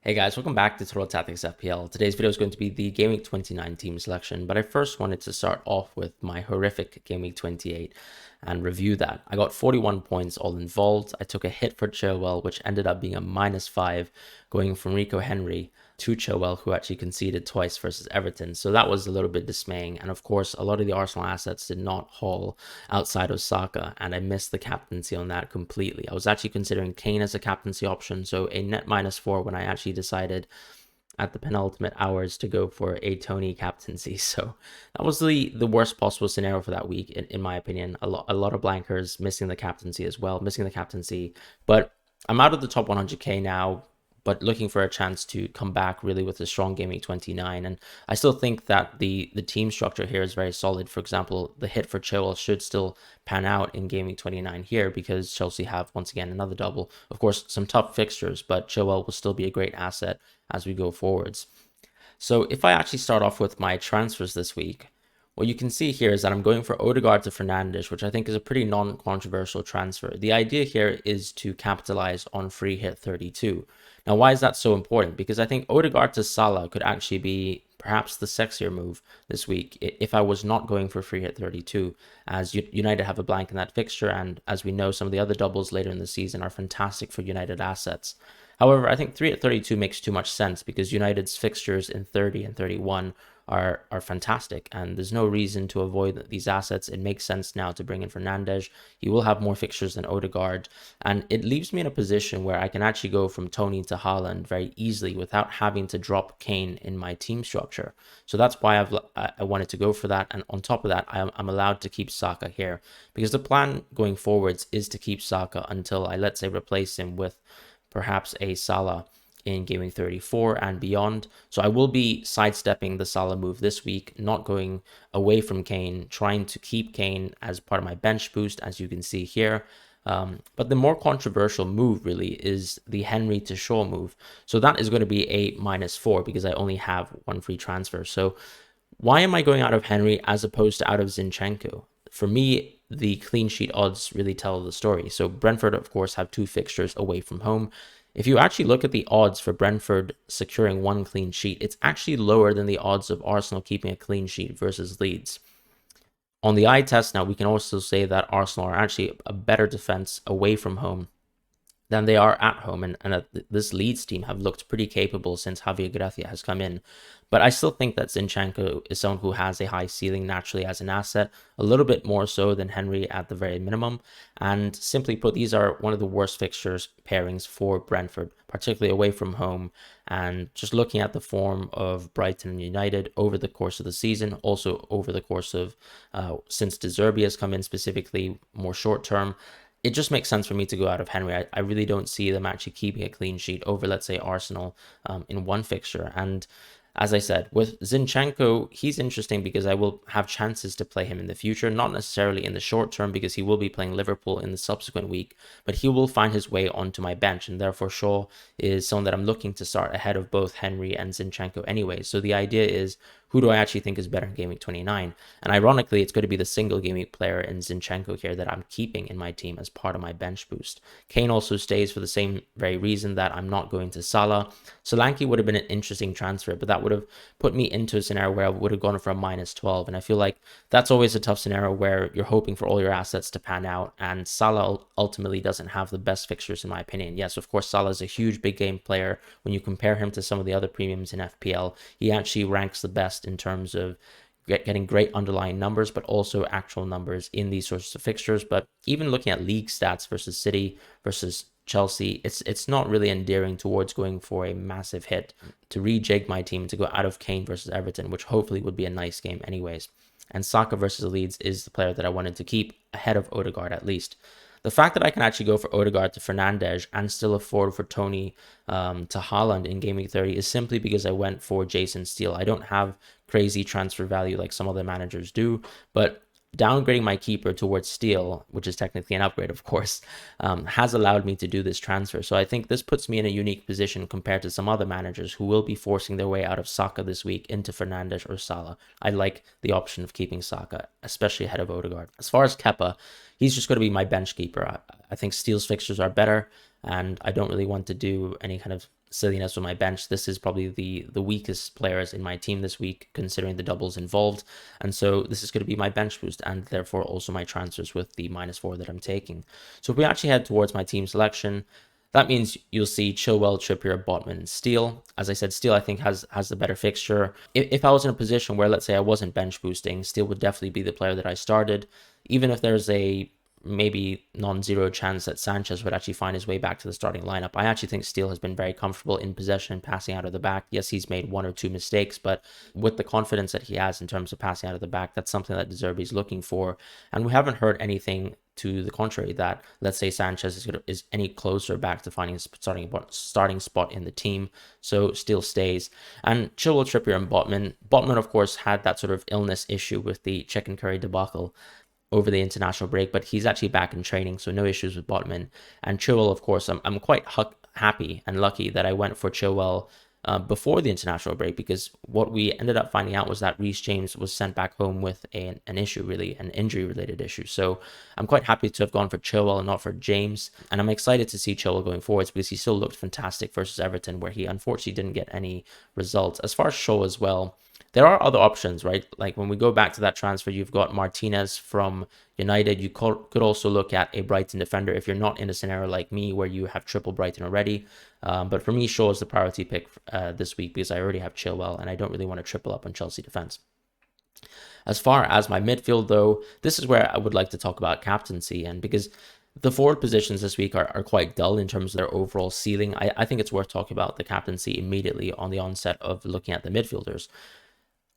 Hey guys, welcome back to Total Tactics FPL. Today's video is going to be the Game Week 29 team selection, but I first wanted to start off with my horrific Game Week 28 and review that. I got 41 points all involved. I took a hit for Chilwell, which ended up being a -5, going from Rico Henry to Chilwell, who actually conceded twice versus Everton. So that was a little bit dismaying. And of course, a lot of the Arsenal assets did not haul outside of Saka, and I missed the captaincy on that completely. I was actually considering Kane as a captaincy option, so a net -4 when I actually decided at the penultimate hours to go for a Tony captaincy. So that was the worst possible scenario for that week, in my opinion. A lot of blankers, missing the captaincy as well, missing the captaincy. But I'm out of the top 100k now, but looking for a chance to come back really with a strong Game Week 29. And I still think that the team structure here is very solid. For example, the hit for Chilwell should still pan out in Game Week 29 here because Chelsea have, once again, another double. Of course, some tough fixtures, but Chilwell will still be a great asset as we go forwards. So if I actually start off with my transfers this week, what you can see here is that I'm going for Odegaard to Fernandes, which I think is a pretty non-controversial transfer. The idea here is to capitalize on free hit 32. Now, why is that so important? Because I think Odegaard to Salah could actually be perhaps the sexier move this week if I was not going for free hit 32, as United have a blank in that fixture, and as we know, some of the other doubles later in the season are fantastic for United assets. However, I think 3 at 32 makes too much sense because United's fixtures in 30 and 31 are fantastic, and there's no reason to avoid these assets. It makes sense now to bring in Fernandes. He will have more fixtures than Odegaard, and it leaves me in a position where I can actually go from Tony to Haaland very easily without having to drop Kane in my team structure. So that's why I wanted to go for that, and on top of that, I'm allowed to keep Saka here because the plan going forwards is to keep Saka until I, let's say, replace him with perhaps a Salah in Game Week 34 and beyond. So I will be sidestepping the Salah move this week, not going away from Kane, trying to keep Kane as part of my bench boost, as you can see here. But the more controversial move really is the Henry to Shaw move. So that is going to be a -4 because I only have one free transfer. So why am I going out of Henry as opposed to out of Zinchenko? For me, the clean sheet odds really tell the story. So Brentford, of course, have 2 fixtures away from home. If you actually look at the odds for Brentford securing 1 clean sheet, it's actually lower than the odds of Arsenal keeping a clean sheet versus Leeds. On the eye test now, we can also say that Arsenal are actually a better defense away from home than they are at home. And this Leeds team have looked pretty capable since Javier Gracia has come in. But I still think that Zinchenko is someone who has a high ceiling naturally as an asset, a little bit more so than Henry at the very minimum. And simply put, these are one of the worst fixtures pairings for Brentford, particularly away from home. And just looking at the form of Brighton and United over the course of the season, also over the course of since De Zerbi has come in specifically more short term, it just makes sense for me to go out of Henry. I really don't see them actually keeping a clean sheet over, let's say, Arsenal in one fixture. And as I said, with Zinchenko, he's interesting because I will have chances to play him in the future, not necessarily in the short term because he will be playing Liverpool in the subsequent week, but he will find his way onto my bench, and therefore Shaw is someone that I'm looking to start ahead of both Henry and Zinchenko anyway. So the idea is, who do I actually think is better in Game Week 29? And ironically, it's going to be the single Game Week player in Zinchenko here that I'm keeping in my team as part of my bench boost. Kane also stays for the same very reason that I'm not going to Salah. Solanke would have been an interesting transfer, but that would have put me into a scenario where I would have gone for a -12. And I feel like that's always a tough scenario where you're hoping for all your assets to pan out. And Salah ultimately doesn't have the best fixtures, in my opinion. Yes, of course, Salah is a huge big game player. When you compare him to some of the other premiums in FPL, he actually ranks the best in terms of getting great underlying numbers, but also actual numbers in these sorts of fixtures. But even looking at league stats versus City versus Chelsea, it's not really endearing towards going for a massive hit to rejig my team to go out of Kane versus Everton, which hopefully would be a nice game anyways. And Saka versus Leeds is the player that I wanted to keep ahead of Odegaard at least. The fact that I can actually go for Odegaard to Fernandes and still afford for Tony to Haaland in Game Week 30 is simply because I went for Jason Steele. I don't have crazy transfer value like some other managers do, but downgrading my keeper towards Steele, which is technically an upgrade, of course, has allowed me to do this transfer. So I think this puts me in a unique position compared to some other managers who will be forcing their way out of Saka this week into Fernandes or Salah. I like the option of keeping Saka, especially ahead of Odegaard. As far as Kepa, he's just going to be my bench keeper. I think Steele's fixtures are better, and I don't really want to do any kind of silliness with my bench. This is probably the weakest players in my team this week, considering the doubles involved. And so this is going to be my bench boost and therefore also my transfers with the -4 that I'm taking. So if we actually head towards my team selection, that means you'll see Chilwell, Trippier, Botman, and Steele. As I said, Steele I think has the better fixture. If I was in a position where, let's say, I wasn't bench boosting, Steele would definitely be the player that I started. Even if there's a maybe non-zero chance that Sanchez would actually find his way back to the starting lineup, I actually think Steele has been very comfortable in possession, passing out of the back. Yes, he's made 1 or 2 mistakes, but with the confidence that he has in terms of passing out of the back, that's something that De Zerbi is looking for. And we haven't heard anything to the contrary that, let's say, Sanchez is any closer back to finding a starting spot in the team. So Steele stays. And Chilwell, Trippier, and Botman. Botman, of course, had that sort of illness issue with the Chicken Curry debacle over the international break, but he's actually back in training, so no issues with Botman. And Chilwell, of course, I'm quite happy and lucky that I went for Chilwell before the international break, because what we ended up finding out was that Reece James was sent back home with an issue, really, an injury-related issue. So I'm quite happy to have gone for Chilwell and not for James. And I'm excited to see Chilwell going forwards because he still looked fantastic versus Everton, where he unfortunately didn't get any results. As far as Shaw as well, there are other options, right? Like when we go back to that transfer, you've got Martinez from United. You could also look at a Brighton defender if you're not in a scenario like me where you have triple Brighton already. But for me, Shaw is the priority pick this week because I already have Chilwell and I don't really want to triple up on Chelsea defense. As far as my midfield, though, this is where I would like to talk about captaincy, and because the forward positions this week are quite dull in terms of their overall ceiling, I think it's worth talking about the captaincy immediately on the onset of looking at the midfielders.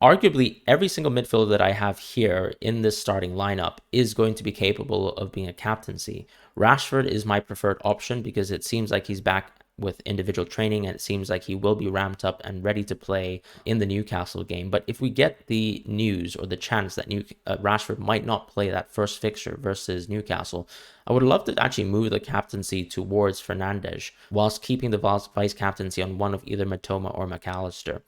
Arguably, every single midfielder that I have here in this starting lineup is going to be capable of being a captaincy. Rashford is my preferred option because it seems like he's back with individual training and it seems like he will be ramped up and ready to play in the Newcastle game. But if we get the news or the chance that Rashford might not play that first fixture versus Newcastle, I would love to actually move the captaincy towards Fernandes whilst keeping the vice captaincy on one of either Matoma or McAllister.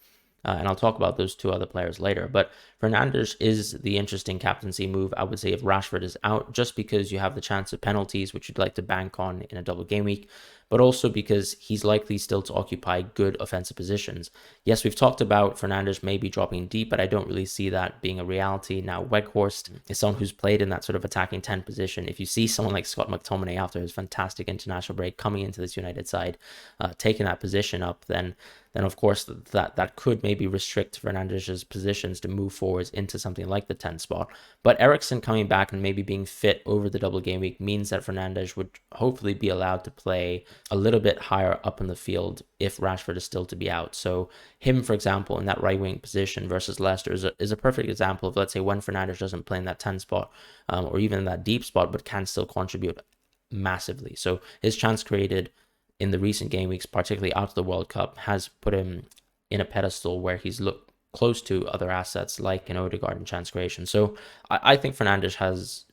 And I'll talk about those 2 other players later. But Fernandes is the interesting captaincy move, I would say, if Rashford is out, just because you have the chance of penalties, which you'd like to bank on in a double game week, but also because he's likely still to occupy good offensive positions. Yes, we've talked about Fernandes maybe dropping deep, but I don't really see that being a reality. Now, Weghorst is someone who's played in that sort of attacking 10 position. If you see someone like Scott McTominay after his fantastic international break coming into this United side, taking that position up, then of course that could maybe restrict Fernandes' positions to move forwards into something like the 10 spot. But Eriksen coming back and maybe being fit over the double game week means that Fernandes would hopefully be allowed to play a little bit higher up in the field if Rashford is still to be out. So him, for example, in that right wing position versus Leicester is a perfect example of, let's say, when Fernandes doesn't play in that 10 spot or even in that deep spot, but can still contribute massively. So his chance created in the recent game weeks, particularly after the World Cup, has put him in a pedestal where he's looked close to other assets like an Odegaard and chance creation. So I think Fernandes has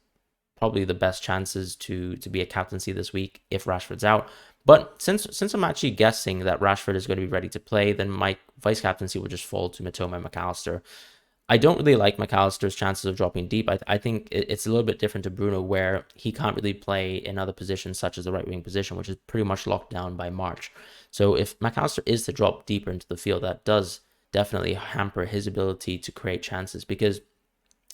probably the best chances to be a captaincy this week if Rashford's out. But since I'm actually guessing that Rashford is going to be ready to play, then my vice captaincy will just fall to Matoma and McAllister. I don't really like McAllister's chances of dropping deep. I think it's a little bit different to Bruno, where he can't really play in other positions such as the right wing position, which is pretty much locked down by March. So if McAllister is to drop deeper into the field, that does definitely hamper his ability to create chances, because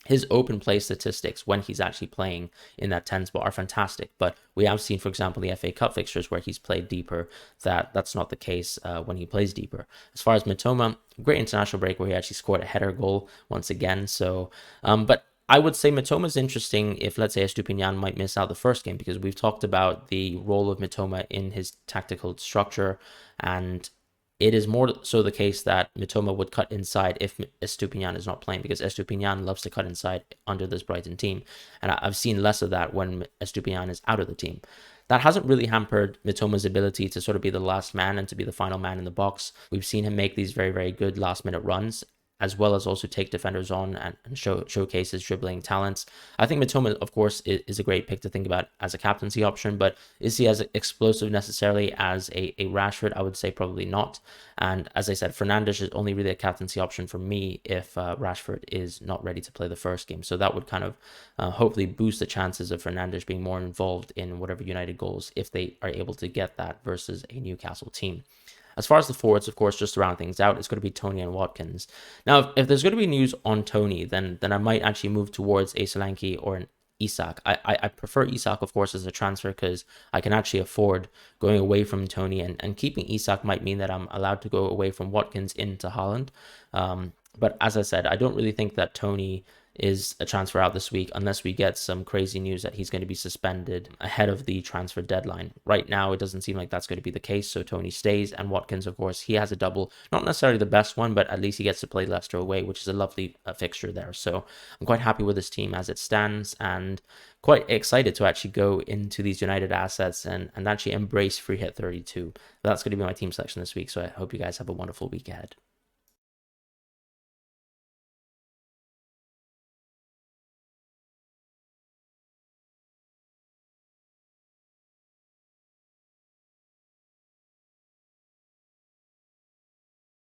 his open play statistics when he's actually playing in that 10 spot are fantastic. But we have seen, for example, the FA Cup fixtures where he's played deeper, that's not the case when he plays deeper. As far as Matoma, great international break where he actually scored a header goal once again. So, but I would say Matoma is interesting if, let's say, Estupinian might miss out the first game, because we've talked about the role of Matoma in his tactical structure, and it is more so the case that Mitoma would cut inside if Estupinian is not playing, because Estupinian loves to cut inside under this Brighton team. And I've seen less of that when Estupinian is out of the team. That hasn't really hampered Mitoma's ability to sort of be the last man and to be the final man in the box. We've seen him make these very, very good last minute runs, as well as also take defenders on and showcase his dribbling talents. I think Mitoma, of course, is a great pick to think about as a captaincy option, but is he as explosive necessarily as a Rashford? I would say probably not. And as I said, Fernandes is only really a captaincy option for me if Rashford is not ready to play the first game. So that would kind of hopefully boost the chances of Fernandes being more involved in whatever United goals if they are able to get that versus a Newcastle team. As far as the forwards, of course, just to round things out, it's going to be Tony and Watkins. Now, if there's going to be news on Tony, then I might actually move towards a Solanke or an Isak. I prefer Isak, of course, as a transfer because I can actually afford going away from Tony, and keeping Isak might mean that I'm allowed to go away from Watkins into Haaland. But as I said, I don't really think that Tony is a transfer out this week unless we get some crazy news that he's going to be suspended ahead of the transfer deadline. Right now, it doesn't seem like that's going to be the case, so Tony stays. And Watkins, of course, he has a double, not necessarily the best one, but at least he gets to play Leicester away, which is a lovely fixture there. So I'm quite happy with this team as it stands, and quite excited to actually go into these United assets and actually embrace free hit 32. That's going to be my team selection this week, so I hope you guys have a wonderful week ahead.